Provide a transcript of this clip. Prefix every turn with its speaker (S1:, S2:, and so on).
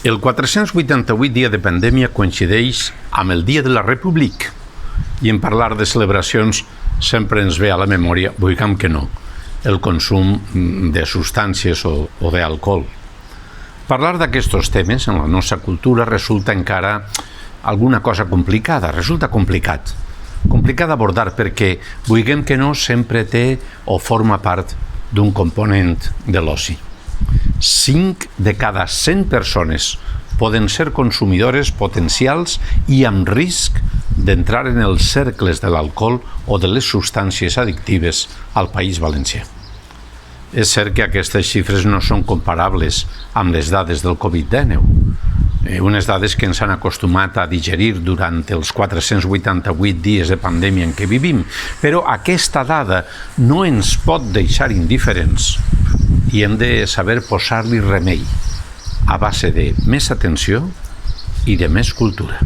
S1: El 488 dia de pandèmia coincideix amb el Dia de la República i en parlar de celebracions sempre ens ve a la memòria, vulguem que no, el consum de substàncies o d'alcohol. Parlar d'aquests temes en la nostra cultura resulta encara alguna cosa complicada, resulta complicat d'abordar perquè, vulguem que no, sempre té o forma part d'un component de l'oci. 5 de cada 100 persones poden ser consumidores potencials i amb risc d'entrar en els cercles de l'alcohol o de les substàncies addictives al País Valencià. És cert que aquestes xifres no són comparables amb les dades del Covid-19, unes dades que ens han acostumat a digerir durant els 488 dies de pandèmia en què vivim, però aquesta dada no ens pot deixar indiferents i hem de saber posar-li remei a base de més atenció i de més cultura.